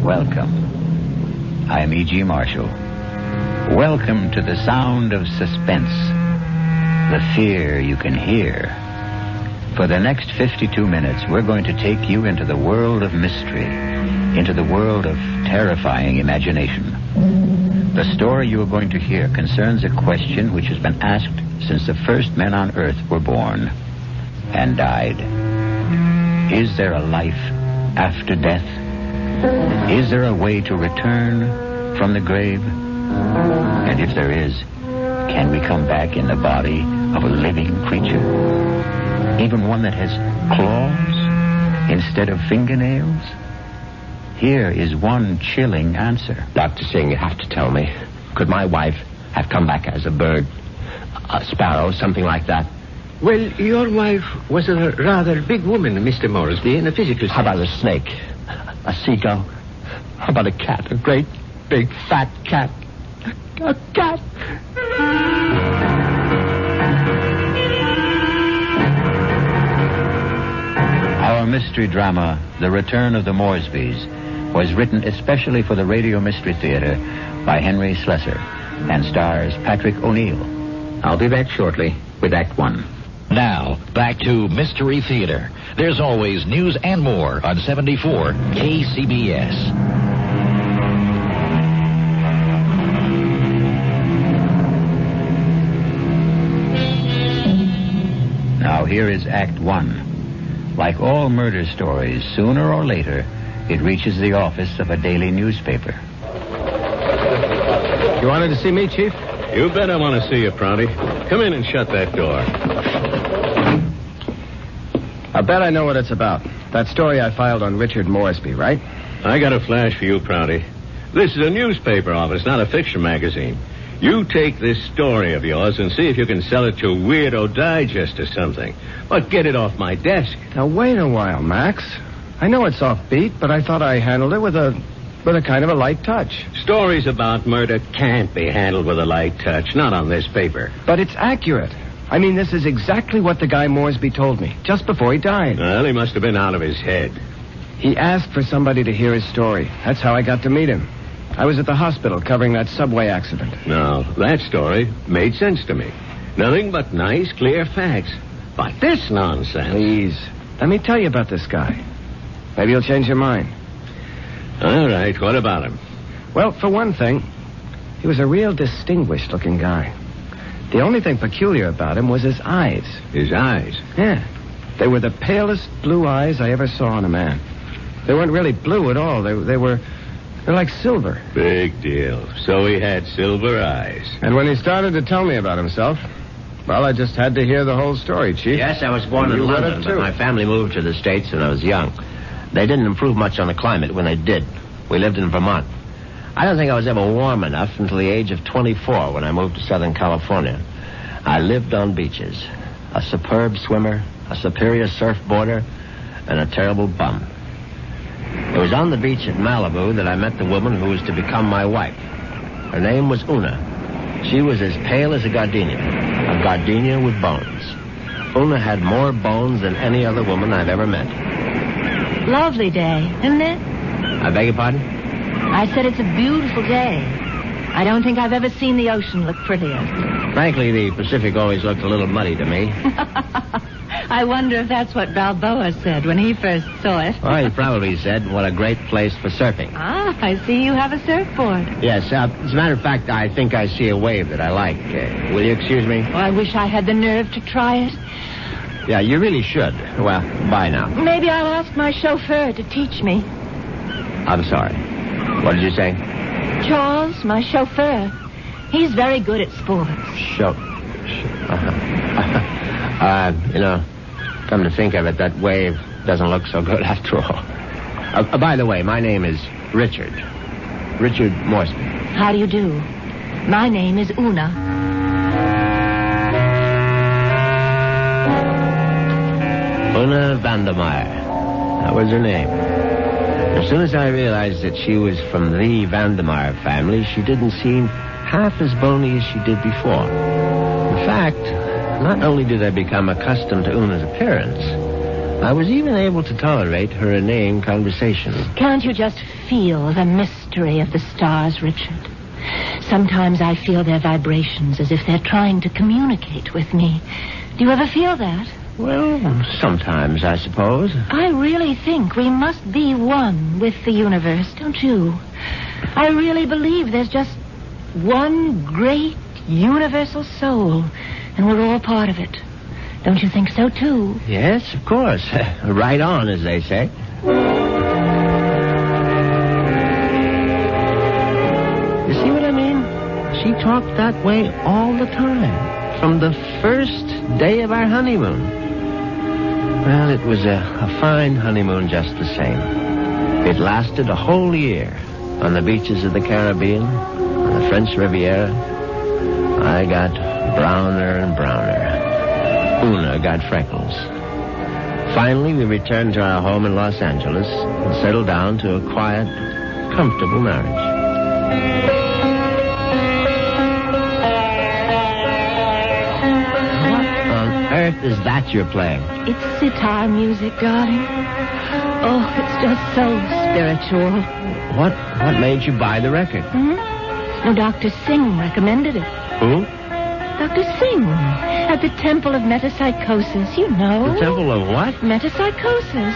Welcome. I'm E.G. Marshall. Welcome to the sound of suspense. The fear you can hear. For the next 52 minutes, we're going to take you into the world of mystery, into the world of terrifying imagination. The story you are going to hear concerns a question which has been asked since the first men on Earth were born and died. Is there a life after death? Is there a way to return from the grave? And if there is, can we come back in the body of a living creature? Even one that has claws instead of fingernails? Here is one chilling answer. Dr. Singh, you have to tell me. Could my wife have come back as a bird? A sparrow, something like that? Well, your wife was a rather big woman, Mr. Moresby, in a physical sense. How about a snake? A seagull? How about a cat? A great, big, fat cat? A cat? Our mystery drama, The Return of the Moresbys, was written especially for the Radio Mystery Theater by Henry Slessor and stars Patrick O'Neill. I'll be back shortly with Act One. Now, back to Mystery Theater. There's always news and more on 74 KCBS. Now here is Act One. Like all murder stories, sooner or later, it reaches the office of a daily newspaper. You wanted to see me, Chief? You bet I want to see you, Prouty. Come in and shut that door. I bet I know what it's about. That story I filed on Richard Moresby, right? I got a flash for you, Prouty. This is a newspaper office, not a fiction magazine. You take this story of yours and see if you can sell it to Weirdo Digest or something. But get it off my desk. Now, wait a while, Max. I know it's offbeat, but I thought I handled it with a kind of a light touch. Stories about murder can't be handled with a light touch, not on this paper. But it's accurate. I mean, this is exactly what the guy Moresby told me, just before he died. Well, he must have been out of his head. He asked for somebody to hear his story. That's how I got to meet him. I was at the hospital covering that subway accident. Now, that story made sense to me. Nothing but nice, clear facts. But this nonsense... Please, let me tell you about this guy. Maybe you'll change your mind. All right, what about him? Well, for one thing, he was a real distinguished-looking guy. The only thing peculiar about him was his eyes. His eyes? Yeah. They were the palest blue eyes I ever saw in a man. They weren't really blue at all. They're like silver. Big deal. So he had silver eyes. And when he started to tell me about himself, well, I just had to hear the whole story, Chief. Yes, I was born in London, but my family moved to the States when I was young. They didn't improve much on the climate when they did. We lived in Vermont. I don't think I was ever warm enough until the age of 24 when I moved to Southern California. I lived on beaches. A superb swimmer, a superior surfboarder, and a terrible bum. It was on the beach at Malibu that I met the woman who was to become my wife. Her name was Una. She was as pale as a gardenia with bones. Una had more bones than any other woman I've ever met. Lovely day, isn't it? I beg your pardon? I said it's a beautiful day. I don't think I've ever seen the ocean look prettier. Frankly, the Pacific always looked a little muddy to me. I wonder if that's what Balboa said when he first saw it. Well, he probably said, what a great place for surfing. Ah, I see you have a surfboard. Yes, as a matter of fact, I think I see a wave that I like. Will you excuse me? Oh, I wish I had the nerve to try it. Yeah, you really should. Well, bye now. Maybe I'll ask my chauffeur to teach me. I'm sorry. What did you say? Charles, my chauffeur. He's very good at sports. Come to think of it, that wave doesn't look so good after all. By the way, my name is Richard. Richard Moresby. How do you do? My name is Una. Una Vandermeyer. That was her name. As soon as I realized that she was from the Vandermeyer family, she didn't seem half as bony as she did before. In fact, not only did I become accustomed to Una's appearance, I was even able to tolerate her inane conversation. Can't you just feel the mystery of the stars, Richard? Sometimes I feel their vibrations as if they're trying to communicate with me. Do you ever feel that? Well, sometimes, I suppose. I really think we must be one with the universe, don't you? I really believe there's just one great universal soul, and we're all part of it. Don't you think so, too? Yes, of course. Right on, as they say. You see what I mean? She talked that way all the time, from the first day of our honeymoon. Well, it was a fine honeymoon just the same. It lasted a whole year on the beaches of the Caribbean, on the French Riviera. I got browner and browner. Una got freckles. Finally, we returned to our home in Los Angeles and settled down to a quiet, comfortable marriage. What on earth is that you're playing? It's sitar music, darling. Oh, it's just so spiritual. What made you buy the record? No, Dr. Singh recommended it. Who? Dr. Singh, at the Temple of Metapsychosis, you know. The Temple of what? Metapsychosis.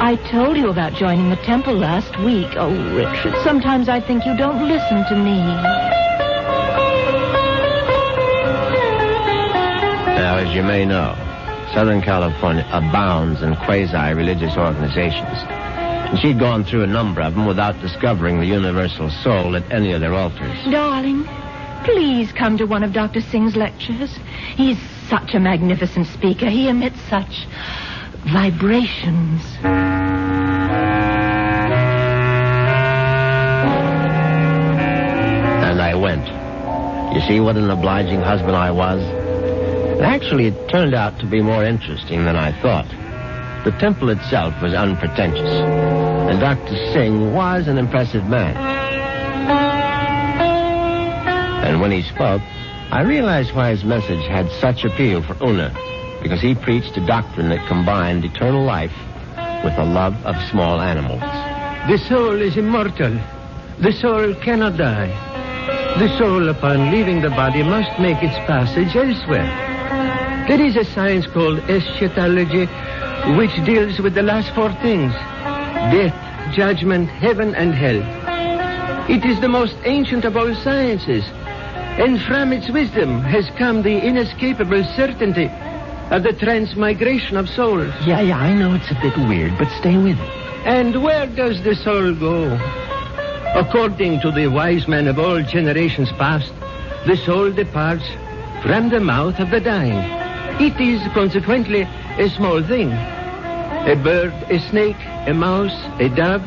I told you about joining the temple last week. Oh, Richard, sometimes I think you don't listen to me. Now, as you may know, Southern California abounds in quasi-religious organizations. And she'd gone through a number of them without discovering the universal soul at any of their altars. Darling, please come to one of Dr. Singh's lectures. He's such a magnificent speaker. He emits such vibrations. And I went. You see what an obliging husband I was? And actually, it turned out to be more interesting than I thought. The temple itself was unpretentious, and Dr. Singh was an impressive man. And when he spoke, I realized why his message had such appeal for Una, because he preached a doctrine that combined eternal life with a love of small animals. The soul is immortal. The soul cannot die. The soul, upon leaving the body, must make its passage elsewhere. There is a science called eschatology, which deals with the last four things: death, judgment, heaven, and hell. It is the most ancient of all sciences, and from its wisdom has come the inescapable certainty of the transmigration of souls. Yeah, I know it's a bit weird, but stay with it. And where does the soul go? According to the wise men of all generations past, the soul departs from the mouth of the dying. It is consequently a small thing. A bird, a snake, a mouse, a dove,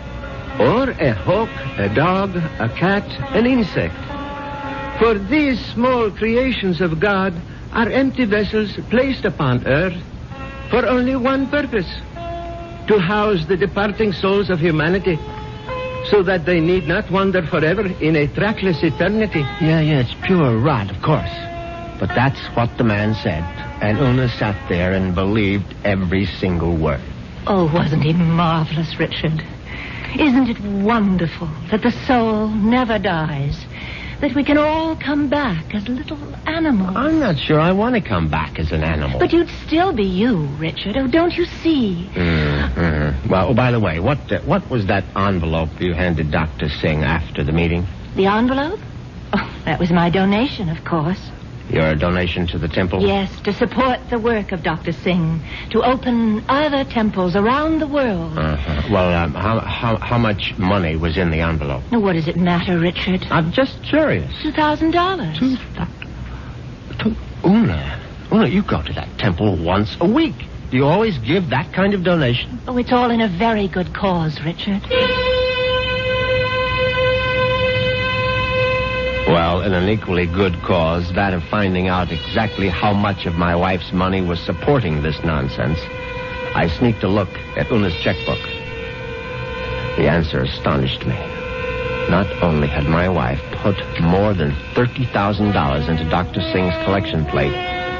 or a hawk, a dog, a cat, an insect. For these small creations of God are empty vessels placed upon earth for only one purpose: to house the departing souls of humanity, so that they need not wander forever in a trackless eternity. Yeah, it's pure rot, of course. But that's what the man said, and Una sat there and believed every single word. Oh, wasn't he marvelous, Richard? Isn't it wonderful that the soul never dies? That we can all come back as little animals? I'm not sure I want to come back as an animal. But you'd still be you, Richard. Oh, don't you see? Mm-hmm. Well, by the way, what was that envelope you handed Dr. Singh after the meeting? The envelope? Oh, that was my donation, of course. Your donation to the temple? Yes, to support the work of Dr. Singh, to open other temples around the world. Uh-huh. Well, how much money was in the envelope? Now, what does it matter, Richard? I'm just curious. $2,000. Una, you go to that temple once a week. Do you always give that kind of donation? Oh, it's all in a very good cause, Richard. Well, in an equally good cause, that of finding out exactly how much of my wife's money was supporting this nonsense, I sneaked a look at Una's checkbook. The answer astonished me. Not only had my wife put more than $30,000 into Dr. Singh's collection plate,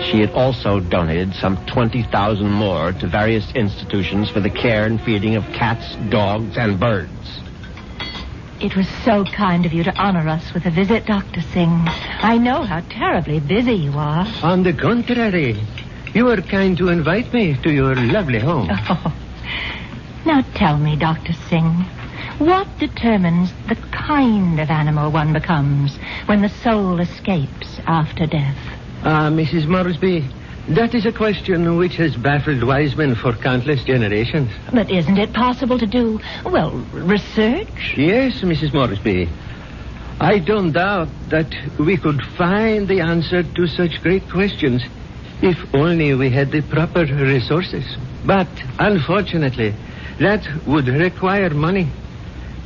She had also donated some 20,000 more to various institutions for the care and feeding of cats, dogs, and birds. It was so kind of you to honor us with a visit, Dr. Singh. I know how terribly busy you are. On the contrary, you were kind to invite me to your lovely home. Oh. Now tell me, Dr. Singh, what determines the kind of animal one becomes when the soul escapes after death? Mrs. Moresby, that is a question which has baffled wise men for countless generations. But isn't it possible to do, well, research? Yes, Mrs. Moresby. I don't doubt that we could find the answer to such great questions if only we had the proper resources. But, unfortunately, that would require money.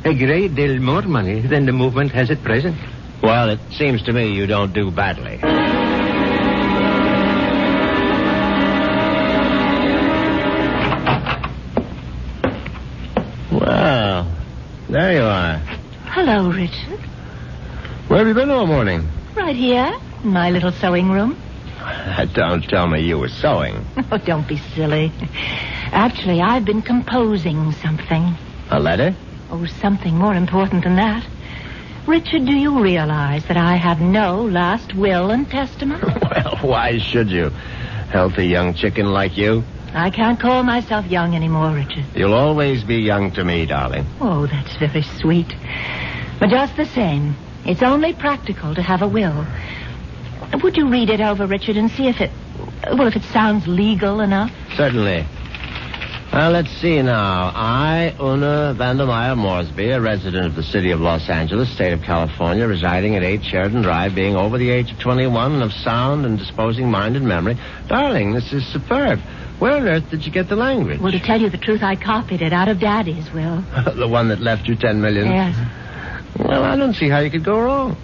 A great deal more money than the movement has at present. Well, it seems to me you don't do badly. Well, there you are. Hello, Richard. Where have you been all morning? Right here, in my little sewing room. Don't tell me you were sewing. Oh, don't be silly. Actually, I've been composing something. A letter? Oh, something more important than that. Richard, do you realize that I have no last will and testament? Well, why should you? Healthy young chicken like you. I can't call myself young anymore, Richard. You'll always be young to me, darling. Oh, that's very sweet. But just the same, it's only practical to have a will. Would you read it over, Richard, and see if it sounds legal enough? Certainly. Well, let's see now. I, Una Vandermeyer Moresby, a resident of the city of Los Angeles, state of California, residing at 8 Sheridan Drive, being over the age of 21 and of sound and disposing mind and memory. Darling, this is superb. Where on earth did you get the language? Well, to tell you the truth, I copied it out of Daddy's will. The one that left you $10 million? Yes. Well, I don't see how you could go wrong.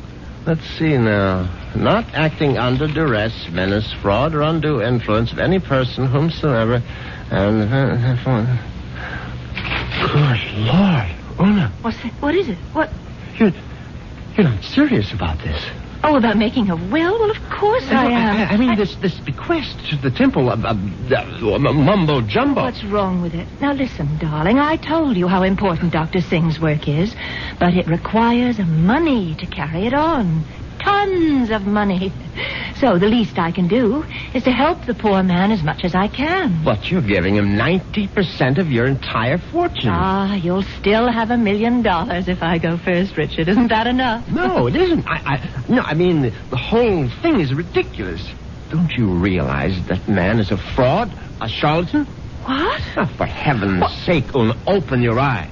Let's see now. Not acting under duress, menace, fraud, or undue influence of any person whomsoever. And good Lord, Una. What is it? What? You're not serious about this. Oh, about making a will? Well, of course I am. I mean, this bequest to the temple, mumbo jumbo. What's wrong with it? Now, listen, darling, I told you how important Dr. Singh's work is, but it requires money to carry it on. Tons of money. So the least I can do is to help the poor man as much as I can. But you're giving him 90% of your entire fortune. You'll still have $1 million if I go first, Richard. Isn't that enough? No, it isn't. I mean, the whole thing is ridiculous. Don't you realize that man is a fraud, a charlatan? What? Oh, for heaven's sake, Una, open your eyes.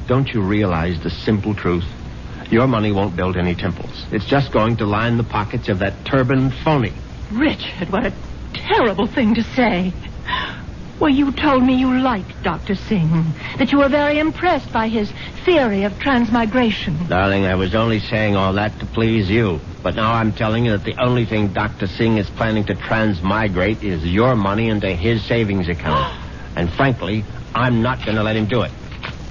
Don't you realize the simple truth? Your money won't build any temples. It's just going to line the pockets of that turbaned phony. Richard, what a terrible thing to say. Well, you told me you liked Dr. Singh, that you were very impressed by his theory of transmigration. Darling, I was only saying all that to please you. But now I'm telling you that the only thing Dr. Singh is planning to transmigrate is your money into his savings account. And frankly, I'm not going to let him do it.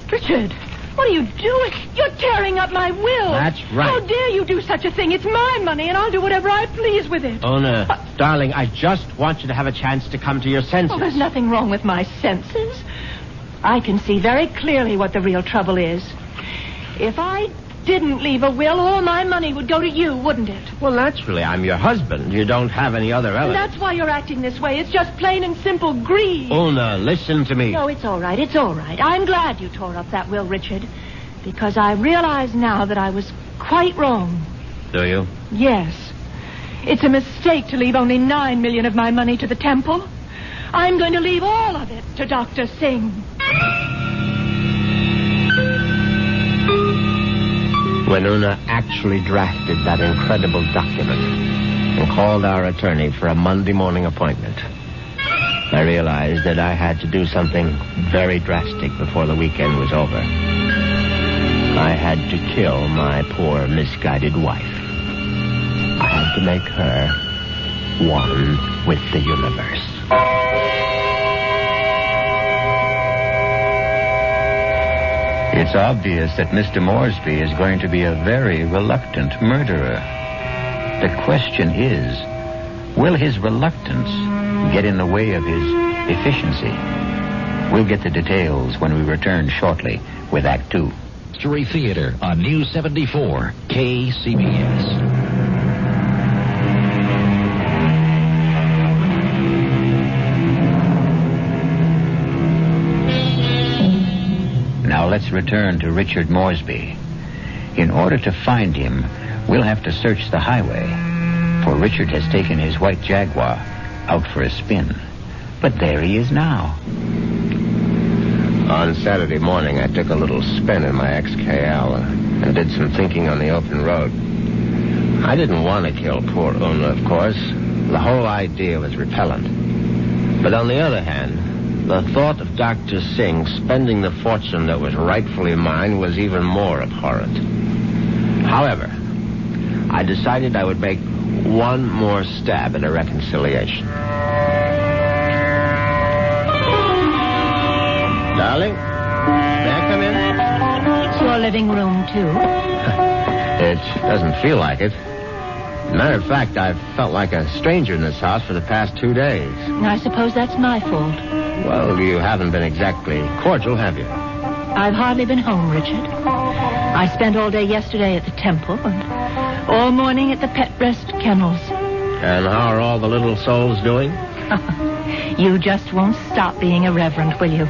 Richard, what are you doing? You're tearing up my will. That's right. How dare you do such a thing? It's my money, and I'll do whatever I please with it. Una, darling, I just want you to have a chance to come to your senses. Oh, there's nothing wrong with my senses. I can see very clearly what the real trouble is. If I didn't leave a will, all my money would go to you, wouldn't it? Well, naturally, I'm your husband. You don't have any other relatives. And that's why you're acting this way. It's just plain and simple greed. Una, listen to me. No, it's all right. It's all right. I'm glad you tore up that will, Richard, because I realize now that I was quite wrong. Do you? Yes. It's a mistake to leave only $9 million of my money to the temple. I'm going to leave all of it to Dr. Singh. When Una actually drafted that incredible document and called our attorney for a Monday morning appointment, I realized that I had to do something very drastic before the weekend was over. I had to kill my poor, misguided wife. I had to make her one with the universe. It's obvious that Mr. Moresby is going to be a very reluctant murderer. The question is, Will his reluctance get in the way of his efficiency? We'll get the details when we return shortly with Act 2. Mystery Theater on News 74, KCBS. Now let's return to Richard Moresby. In order to find him, we'll have to search the highway, for Richard has taken his white Jaguar out for a spin. But there he is now. On Saturday morning, I took a little spin in my XKL and did some thinking on the open road. I didn't want to kill poor Una, of course. The whole idea was repellent. But on the other hand, the thought of Dr. Singh spending the fortune that was rightfully mine was even more abhorrent. However, I decided I would make one more stab at a reconciliation. Darling, may I come in? It's your living room, too. It doesn't feel like it. Matter of fact, I've felt like a stranger in this house for the past 2 days. I suppose that's my fault. Well, you haven't been exactly cordial, have you? I've hardly been home, Richard. I spent all day yesterday at the temple and all morning at the pet rest kennels. And how are all the little souls doing? You just won't stop being irreverent, will you?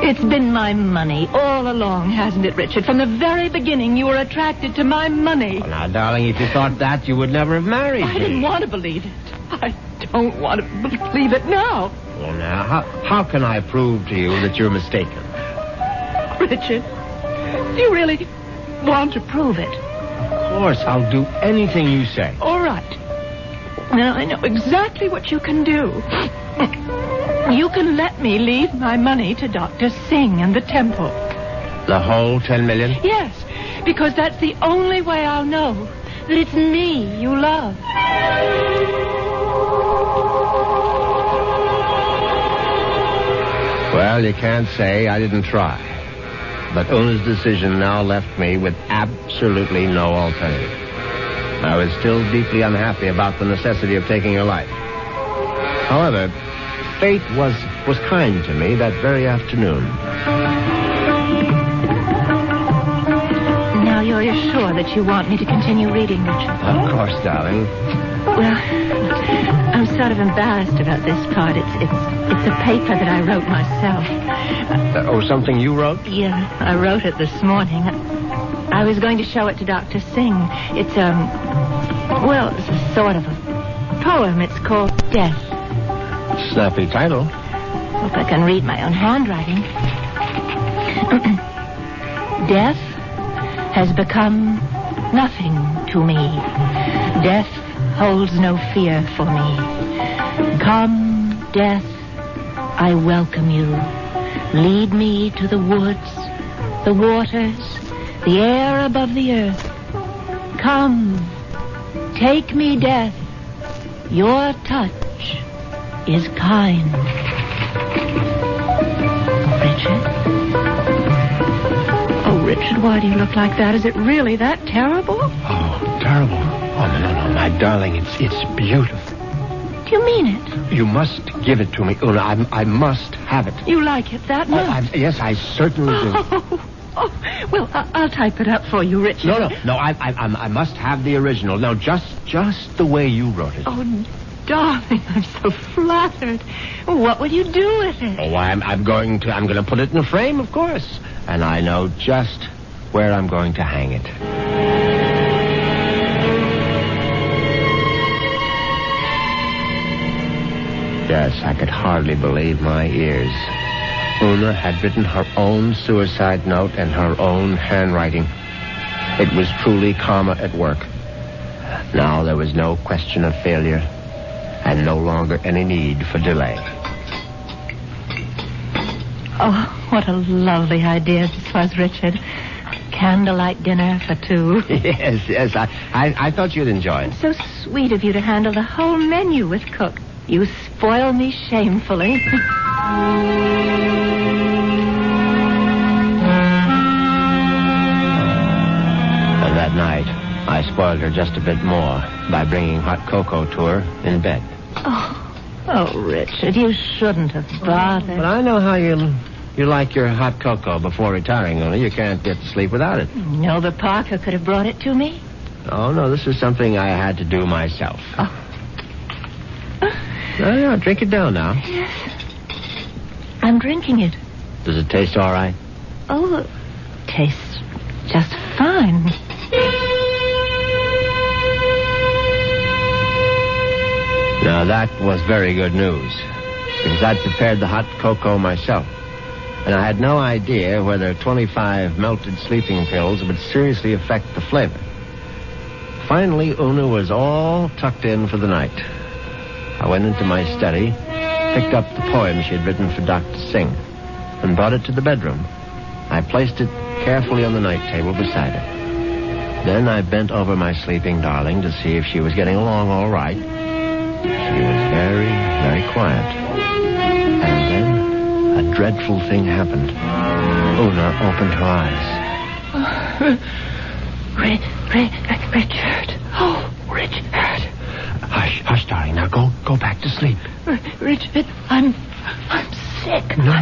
It's been my money all along, hasn't it, Richard? From the very beginning, you were attracted to my money. Oh, now, darling, if you thought that, you would never have married me. I didn't want to believe it. I don't want to believe it now. Well, now, how can I prove to you that you're mistaken? Richard, do you really want to prove it? Of course, I'll do anything you say. All right. Now, I know exactly what you can do. You can let me leave my money to Dr. Singh and the temple. The whole 10 million? Yes, because that's the only way I'll know that it's me you love. Well, you can't say I didn't try. But Una's decision now left me with absolutely no alternative. I was still deeply unhappy about the necessity of taking her life. However, fate was kind to me that very afternoon. Now you're sure that you want me to continue reading, Richard? Of course, darling. Well, I'm sort of embarrassed about this part. It's a paper that I wrote myself. Something you wrote? Yeah, I wrote it this morning. I was going to show it to Dr. Singh. It's it's a sort of a poem. It's called Death. Snappy title. Hope I can read my own handwriting. Death has become nothing to me. Death holds no fear for me. Come, death, I welcome you. Lead me to the woods, the waters, the air above the earth. Come, take me, death. Your touch is kind. Richard? Oh, Richard, why do you look like that? Is it really that terrible? Oh, terrible. Oh, no, my darling, it's beautiful. Do you mean it? You must give it to me, Una. I must have it. You like it that much? Yes, I certainly do. Well, I'll type it up for you, Richard. No, I must have the original. Now, just the way you wrote it. Oh, darling, I'm so flattered. What will you do with it? Oh, I'm going to put it in a frame, of course. And I know just where I'm going to hang it. Yes, I could hardly believe my ears. Una had written her own suicide note in her own handwriting. It was truly karma at work. Now there was no question of failure, and no longer any need for delay. Oh, what a lovely idea this was, Richard. Candlelight dinner for two. Yes, I thought you'd enjoy it. So sweet of you to handle the whole menu with Cook. You spoil me shamefully. And that night, I spoiled her just a bit more by bringing hot cocoa to her in bed. Oh, Richard, you shouldn't have bothered. But I know how you like your hot cocoa before retiring, Una. You can't get to sleep without it. No, but Parker could have brought it to me. Oh, no, this is something I had to do myself. Oh. No, drink it down now. Yes. I'm drinking it. Does it taste all right? Oh, it tastes just fine. Now, that was very good news, because I'd prepared the hot cocoa myself, and I had no idea whether 25 melted sleeping pills would seriously affect the flavor. Finally, Una was all tucked in for the night. I went into my study, picked up the poem she had written for Dr. Singh, and brought it to the bedroom. I placed it carefully on the night table beside her. Then I bent over my sleeping darling to see if she was getting along all right. She was very, very quiet. And then a dreadful thing happened. Una opened her eyes. Richard. Oh, Richard. Hush, darling. Now go back to sleep. Richard, I'm sick. No,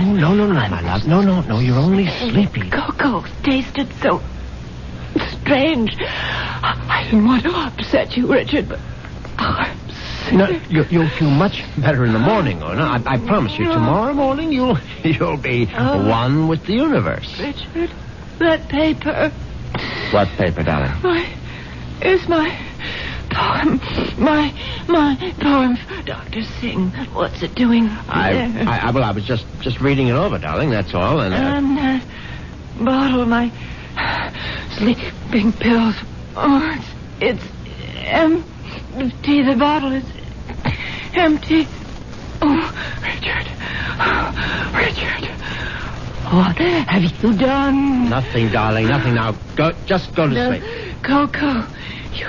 my love. No, you're only sleepy. Cocoa tasted so strange. I didn't want to upset you, Richard, but I'm sick. No, you'll feel much better in the morning, Una. I promise you. Tomorrow morning, you'll be one with the universe. Richard, that paper. What paper, darling? It's my poem. My poem for Dr. Singh. What's it doing there? I was just reading it over, darling, that's all. And that bottle, my sleeping pills. Oh, it's empty. The bottle is empty. Oh, Richard. What have you done? Nothing, darling, nothing. Now, just go to sleep. Cocoa. You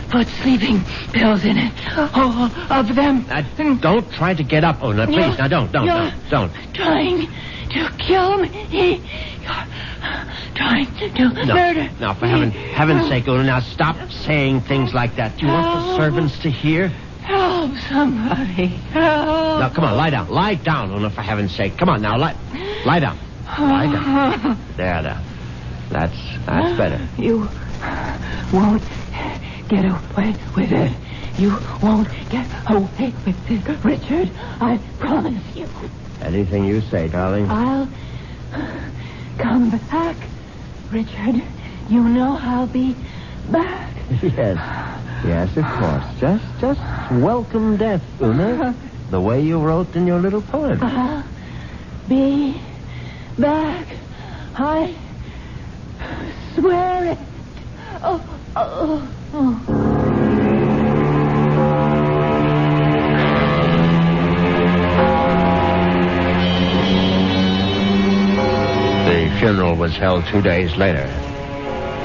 put sleeping pills in it. All of them. Don't try to get up, Una, please. Now, don't. Trying to kill me. You're trying to murder me. Now, for heaven's sake, Una, now stop saying things like that. Do you want the servants to hear? Help somebody. Help. Now, come on, lie down. Lie down, Una, for heaven's sake. Come on, now, lie down. Lie down. There. That's better. You won't get away with it. You won't get away with it, Richard. I promise you. Anything you say, darling. I'll come back, Richard. You know I'll be back. Yes, of course. Just welcome death, Una. The way you wrote in your little poem. I'll be back. I swear it. Oh. The funeral was held 2 days later.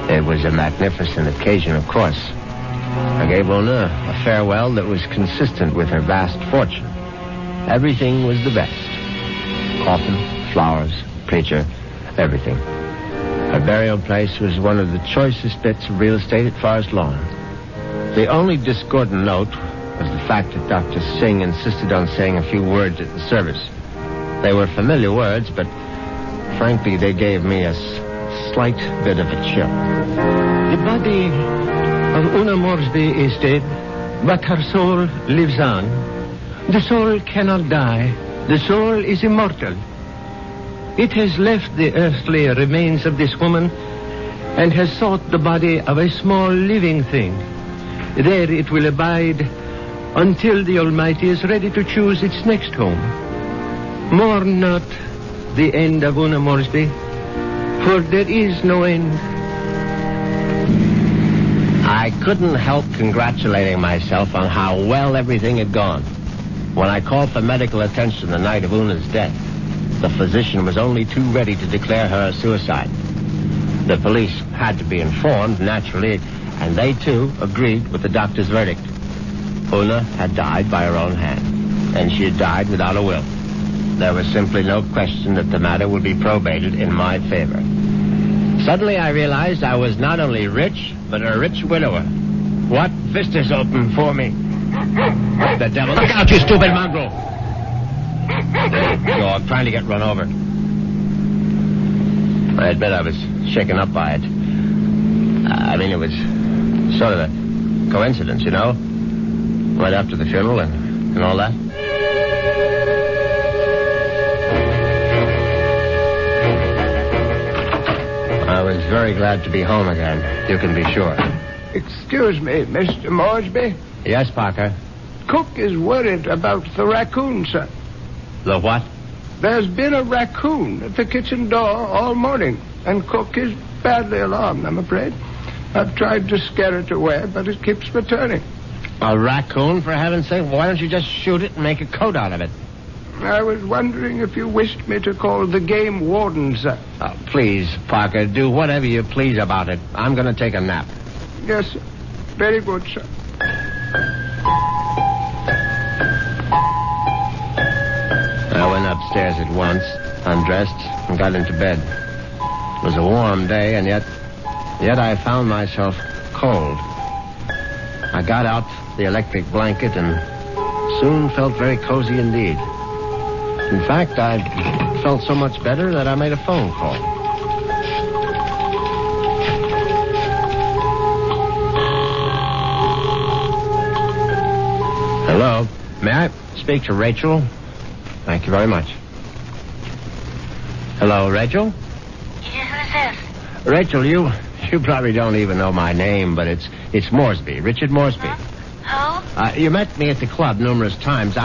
It was a magnificent occasion, of course. I gave Una a farewell that was consistent with her vast fortune. Everything was the best. Coffin, flowers, preacher, everything. Her burial place was one of the choicest bits of real estate at Forest Lawn. The only discordant note was the fact that Dr. Singh insisted on saying a few words at the service. They were familiar words, but frankly, they gave me a slight bit of a chill. The body of Una Moresby is dead, but her soul lives on. The soul cannot die. The soul is immortal. It has left the earthly remains of this woman and has sought the body of a small living thing. There it will abide until the Almighty is ready to choose its next home. Mourn not the end of Una Moresby, for there is no end. I couldn't help congratulating myself on how well everything had gone. When I called for medical attention the night of Una's death, the physician was only too ready to declare her a suicide. The police had to be informed, naturally, and they, too, agreed with the doctor's verdict. Una had died by her own hand, and she had died without a will. There was simply no question that the matter would be probated in my favor. Suddenly I realized I was not only rich, but a rich widower. What vistas opened for me? What the devil? Look out, you stupid mongrel! Dog, trying to get run over. I admit I was shaken up by it. It was sort of a coincidence, you know? Right after the funeral and all that. I was very glad to be home again, you can be sure. Excuse me, Mr. Moresby. Yes, Parker? Cook is worried about the raccoon, sir. The what? There's been a raccoon at the kitchen door all morning, and Cook is badly alarmed, I'm afraid. I've tried to scare it away, but it keeps returning. A raccoon, for heaven's sake? Why don't you just shoot it and make a coat out of it? I was wondering if you wished me to call the game warden, sir. Oh, please, Parker, do whatever you please about it. I'm going to take a nap. Yes, sir. Very good, sir. I went upstairs at once, undressed, and got into bed. It was a warm day, and yet I found myself cold. I got out the electric blanket and soon felt very cozy indeed. In fact, I felt so much better that I made a phone call. Hello. May I speak to Rachel? Thank you very much. Hello, Rachel? Yeah, who's this? Rachel, you probably don't even know my name, but it's Moresby, Richard Moresby. Who? You met me at the club numerous times.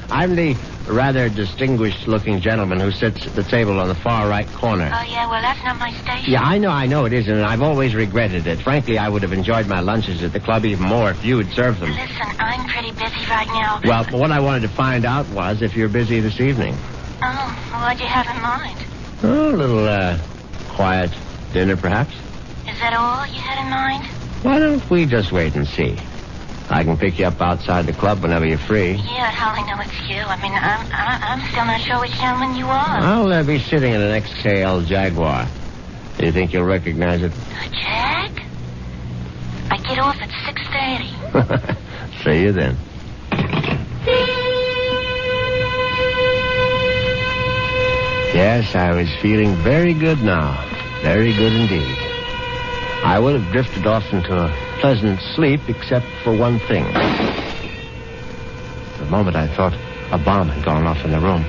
I'm the rather distinguished-looking gentleman who sits at the table on the far right corner. Oh, yeah, well, that's not my station. Yeah, I know it isn't, and I've always regretted it. Frankly, I would have enjoyed my lunches at the club even more if you had served them. Listen, I'm pretty busy right now. Well, what I wanted to find out was if you're busy this evening. Oh, what'd you have in mind? Oh, a little, quiet dinner, perhaps? Is that all you had in mind? Why don't we just wait and see? I can pick you up outside the club whenever you're free. Yeah, how I know it's you. I mean, I'm still not sure which gentleman you are. I'll be sitting in an XKL Jaguar. Do you think you'll recognize it? A Jag? I get off at 6:30. See you then. Yes, I was feeling very good now. Very good indeed. I would have drifted off into a pleasant sleep except for one thing. For a moment I thought a bomb had gone off in the room.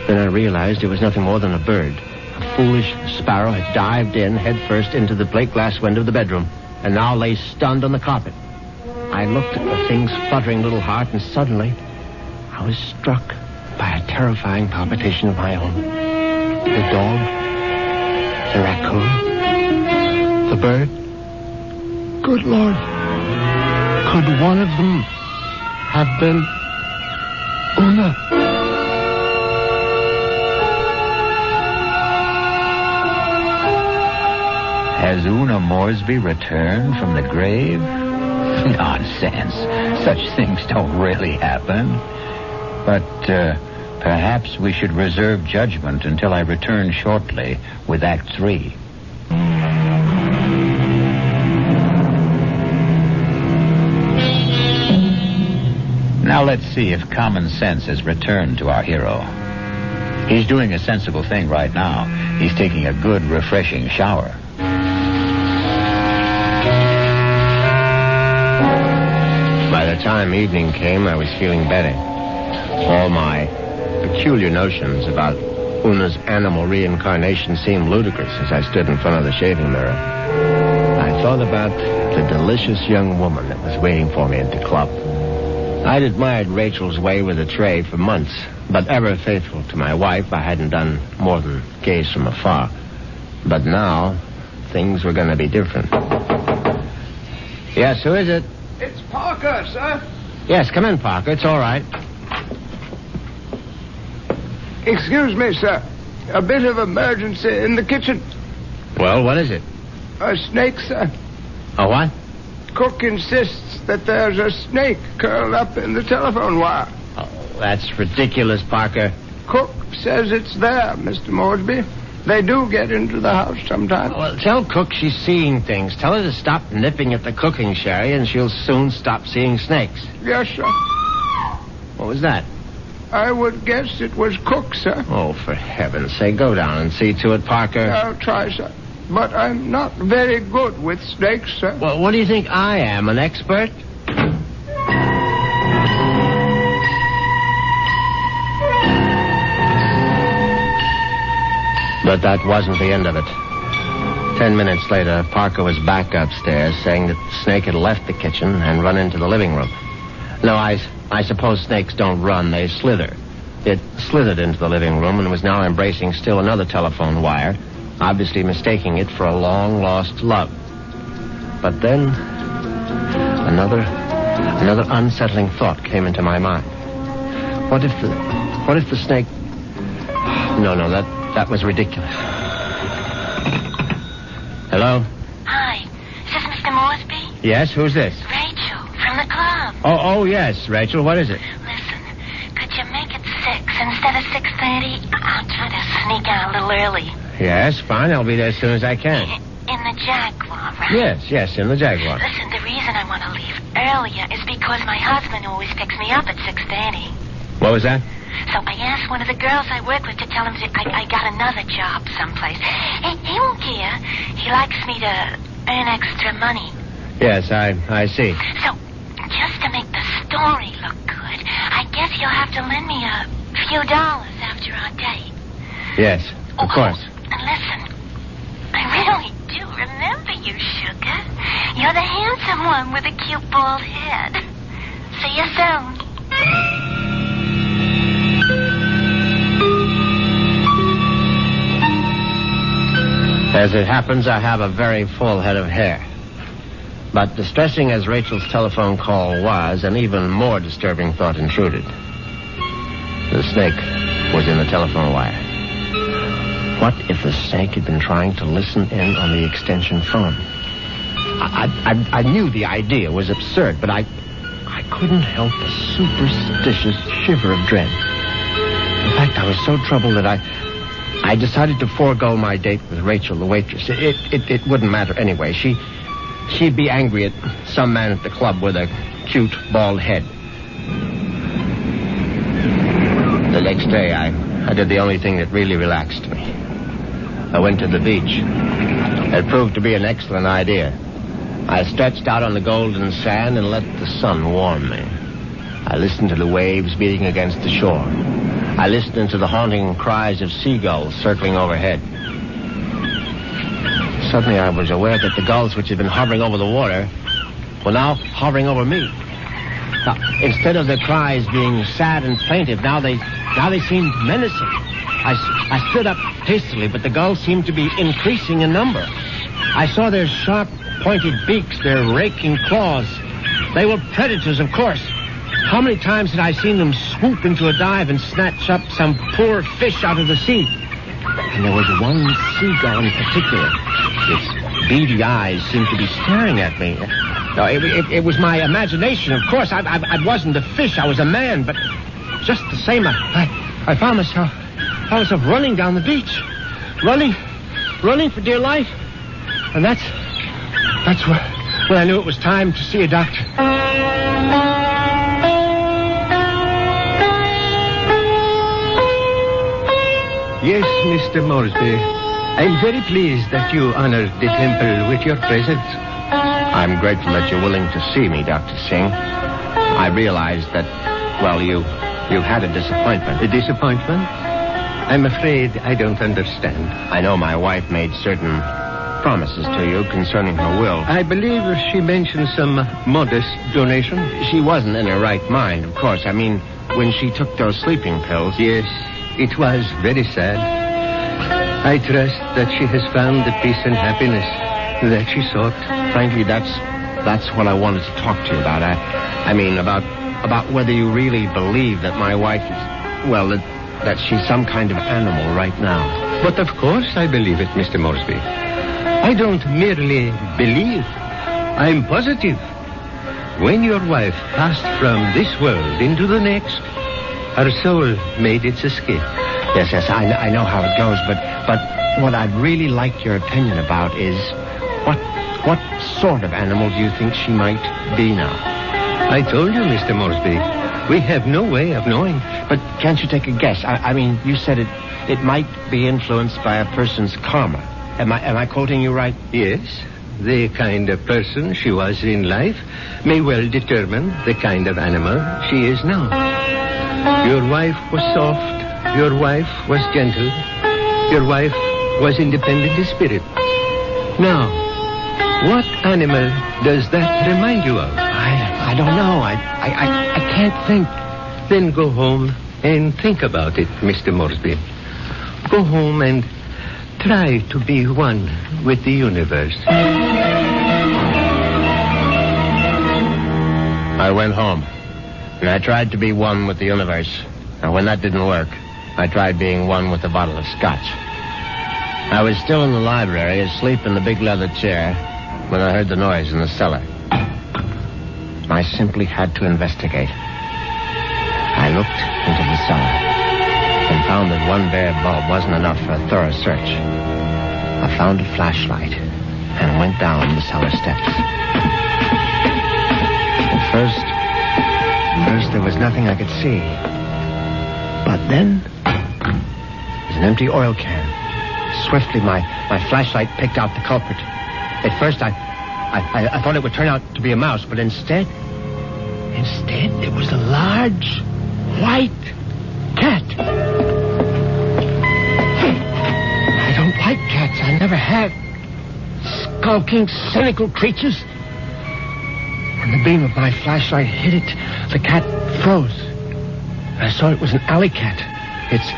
Then I realized it was nothing more than a bird. A foolish sparrow had dived in headfirst into the plate glass window of the bedroom and now lay stunned on the carpet. I looked at the thing's fluttering little heart, and suddenly I was struck by a terrifying palpitation of my own. The dog, the raccoon, the bird. Good Lord. Could one of them have been Una? Has Una Moresby returned from the grave? Nonsense. Such things don't really happen. But perhaps we should reserve judgment until I return shortly with Act 3. Now let's see if common sense has returned to our hero. He's doing a sensible thing right now. He's taking a good, refreshing shower. By the time evening came, I was feeling better. All my peculiar notions about Una's animal reincarnation seemed ludicrous as I stood in front of the shaving mirror. I thought about the delicious young woman that was waiting for me at the club. I'd admired Rachel's way with a tray for months, but ever faithful to my wife, I hadn't done more than gaze from afar. But now, things were going to be different. Yes, who is it? It's Parker, sir. Yes, come in, Parker. It's all right. Excuse me, sir. A bit of emergency in the kitchen. Well, what is it? A snake, sir. A what? Cook insists that there's a snake curled up in the telephone wire. Oh, that's ridiculous, Parker. Cook says it's there, Mr. Moresby. They do get into the house sometimes. Well, tell Cook she's seeing things. Tell her to stop nipping at the cooking sherry, and she'll soon stop seeing snakes. Yes, sir. What was that? I would guess it was Cook, sir. Oh, for heaven's sake, go down and see to it, Parker. I'll try, sir. But I'm not very good with snakes, sir. Well, what do you think I am, an expert? But that wasn't the end of it. 10 minutes later, Parker was back upstairs saying that the snake had left the kitchen and run into the living room. No, I suppose snakes don't run, they slither. It slithered into the living room and was now embracing still another telephone wire, obviously mistaking it for a long-lost love. But then, another unsettling thought came into my mind. What if the snake... No, that was ridiculous. Hello? Hi. Is this Mr. Moresby? Yes, who's this? Rachel, from the club. Oh, yes, Rachel, what is it? Listen, could you make it 6 instead of 6:30? I'll try to sneak out a little early. Yes, fine, I'll be there as soon as I can. In the Jaguar, right? Yes, in the Jaguar. Listen, the reason I want to leave earlier is because my husband always picks me up at 6:30. What was that? So I asked one of the girls I work with to tell him I got another job someplace. He won't care. He likes me to earn extra money. Yes, I see. So, just to make the story look good, I guess you'll have to lend me a few dollars after our date. Yes, of course. And listen, I really do remember you, sugar. You're the handsome one with a cute bald head. See you soon. As it happens, I have a very full head of hair. But distressing as Rachel's telephone call was, an even more disturbing thought intruded. The snake was in the telephone wire. What if the snake had been trying to listen in on the extension phone? I knew the idea was absurd, but I couldn't help a superstitious shiver of dread. In fact, I was so troubled that I decided to forego my date with Rachel, the waitress. It wouldn't matter anyway. She'd be angry at some man at the club with a cute, bald head. The next day, I did the only thing that really relaxed me. I went to the beach. It proved to be an excellent idea. I stretched out on the golden sand and let the sun warm me. I listened to the waves beating against the shore. I listened to the haunting cries of seagulls circling overhead. Suddenly I was aware that the gulls which had been hovering over the water were now hovering over me. Now, instead of their cries being sad and plaintive, now they seemed menacing. I stood up hastily, but the gulls seemed to be increasing in number. I saw their sharp, pointed beaks, their raking claws. They were predators, of course. How many times had I seen them swoop into a dive and snatch up some poor fish out of the sea? And there was one seagull in particular. Its beady eyes seemed to be staring at me. No, it was my imagination, of course. I wasn't a fish. I was a man, but just the same, I found myself running down the beach. Running for dear life. And that's when I knew it was time to see a doctor. Yes, Mr. Moresby. I'm very pleased that you honored the temple with your presence. I'm grateful that you're willing to see me, Dr. Singh. I realize that, well, you've had a disappointment. A disappointment? I'm afraid I don't understand. I know my wife made certain promises to you concerning her will. I believe she mentioned some modest donation. She wasn't in her right mind, of course. I mean, when she took those sleeping pills. Yes, it was very sad. I trust that she has found the peace and happiness that she sought. Frankly, that's what I wanted to talk to you about. I mean, about whether you really believe that my wife is, well, that she's some kind of animal right now. But of course I believe it, Mr. Moresby. I don't merely believe. I'm positive. When your wife passed from this world into the next, her soul made its escape. Yes, I know how it goes, but what I'd really like your opinion about is what sort of animal do you think she might be now? I told you, Mr. Moresby. We have no way of knowing. But can't you take a guess? I mean, you said it might be influenced by a person's karma. Am I quoting you right? Yes. The kind of person she was in life may well determine the kind of animal she is now. Your wife was soft. Your wife was gentle. Your wife was independent in spirit. Now, what animal does that remind you of? I don't know. I can't think. Then go home and think about it, Mr. Moresby. Go home and try to be one with the universe. I went home, and I tried to be one with the universe. And when that didn't work, I tried being one with a bottle of scotch. I was still in the library, asleep in the big leather chair, when I heard the noise in the cellar. I simply had to investigate. I looked into the cellar and found that one bare bulb wasn't enough for a thorough search. I found a flashlight and went down the cellar steps. At first there was nothing I could see. But then, there's an empty oil can. Swiftly, my flashlight picked out the culprit. At first, I thought it would turn out to be a mouse, but instead, it was a large, white cat. I don't like cats. I never have. Skulking, cynical creatures. When the beam of my flashlight hit it, the cat froze. I saw it was an alley cat. Its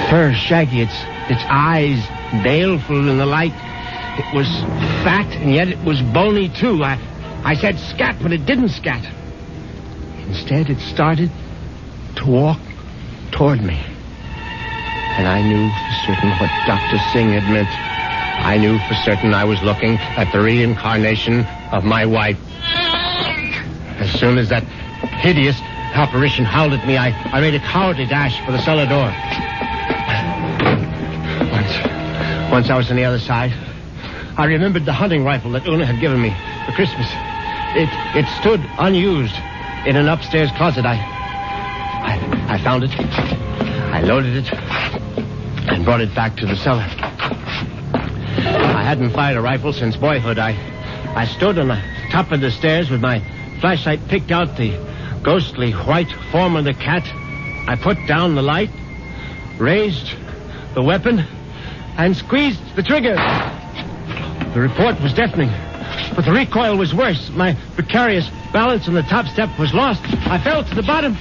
fur shaggy, its eyes baleful in the light. It was fat, and yet it was bony, too. I said scat, but it didn't scat. Instead, it started to walk toward me. And I knew for certain what Dr. Singh had meant. I knew for certain I was looking at the reincarnation of my wife. As soon as that hideous apparition howled at me, I made a cowardly dash for the cellar door. Once I was on the other side, I remembered the hunting rifle that Una had given me for Christmas. It stood unused in an upstairs closet. I found it. I loaded it and brought it back to the cellar. I hadn't fired a rifle since boyhood. I stood on the top of the stairs with my flashlight, picked out the ghostly white form of the cat. I put down the light, raised the weapon, and squeezed the trigger. The report was deafening, but the recoil was worse. My precarious balance on the top step was lost. I fell to the bottom.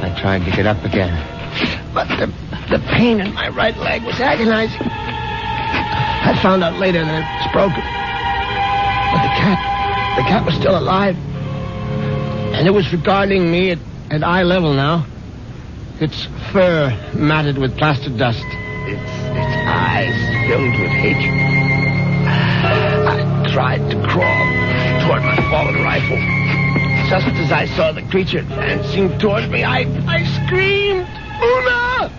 I tried to get up again, but the pain in my right leg was agonizing. I found out later that it was broken. But the cat was still alive. And it was regarding me at eye level now. Its fur matted with plaster dust. Its eyes filled with hatred. I tried to crawl toward my fallen rifle. Just as I saw the creature advancing toward me, I screamed, "Una!"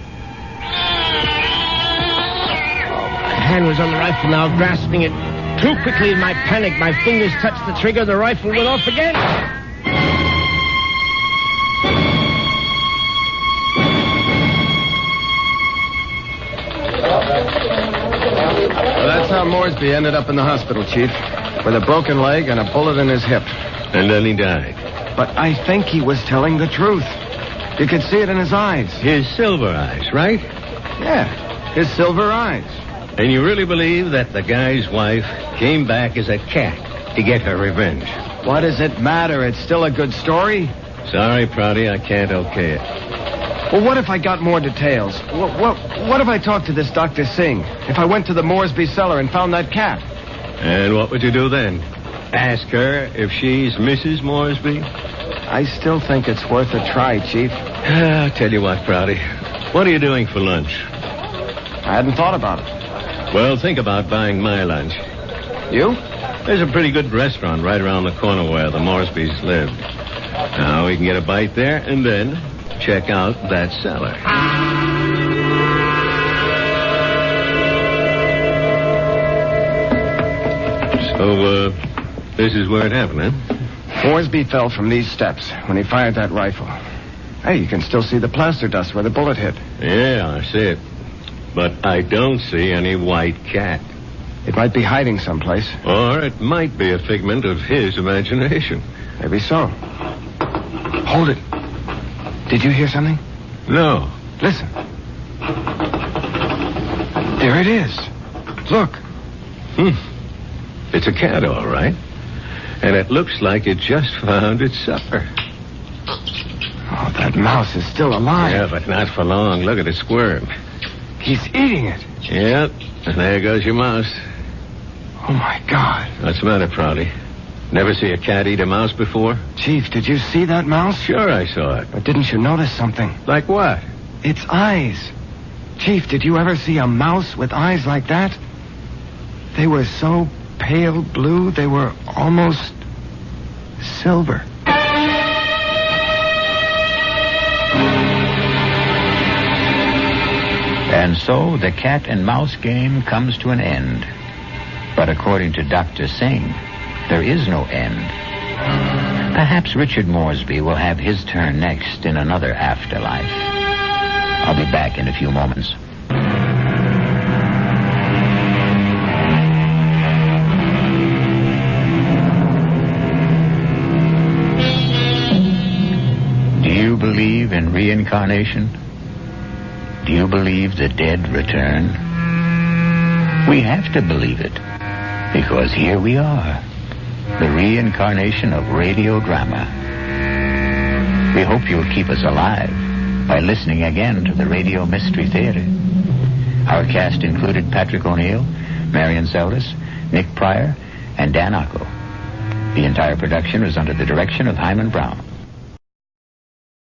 My hand was on the rifle now, grasping it too quickly in my panic. My fingers touched the trigger. The rifle went off again. Well, that's how Moresby ended up in the hospital, Chief, with a broken leg and a bullet in his hip. And then he died. But I think he was telling the truth. You could see it in his eyes. His silver eyes, right? Yeah, his silver eyes. And you really believe that the guy's wife came back as a cat to get her revenge? What does it matter? It's still a good story. Sorry, Prouty, I can't okay it. Well, what if I got more details? What if I talked to this Dr. Singh? If I went to the Moresby cellar and found that cat? And what would you do then? Ask her if she's Mrs. Moresby? I still think it's worth a try, Chief. I'll tell you what, Prouty. What are you doing for lunch? I hadn't thought about it. Well, think about buying my lunch. You? There's a pretty good restaurant right around the corner where the Moresbys lived. Now we can get a bite there and then check out that cellar. So, this is where it happened, huh? Moresby fell from these steps when he fired that rifle. Hey, you can still see the plaster dust where the bullet hit. Yeah, I see it. But I don't see any white cat. It might be hiding someplace. Or it might be a figment of his imagination. Maybe so. Hold it. Did you hear something? No. Listen. There it is. Look. It's a cat, all right. And it looks like it just found its supper. Oh, that mouse is still alive. Yeah, but not for long. Look at it squirm. He's eating it. Yep. And there goes your mouse. Oh, my God. What's the matter, Prouty? Never see a cat eat a mouse before? Chief, did you see that mouse? Sure I saw it. But didn't you notice something? Like what? Its eyes. Chief, did you ever see a mouse with eyes like that? They were so pale blue, they were almost silver. And so the cat and mouse game comes to an end. But according to Dr. Singh, there is no end. Perhaps Richard Moresby will have his turn next in another afterlife. I'll be back in a few moments. Do you believe in reincarnation? Do you believe the dead return? We have to believe it, because here we are, the reincarnation of radio drama. We hope you'll keep us alive by listening again to the Radio Mystery Theater. Our cast included Patrick O'Neill, Marion Seldes, Nick Pryor, and Dan Ocko. The entire production was under the direction of Hyman Brown.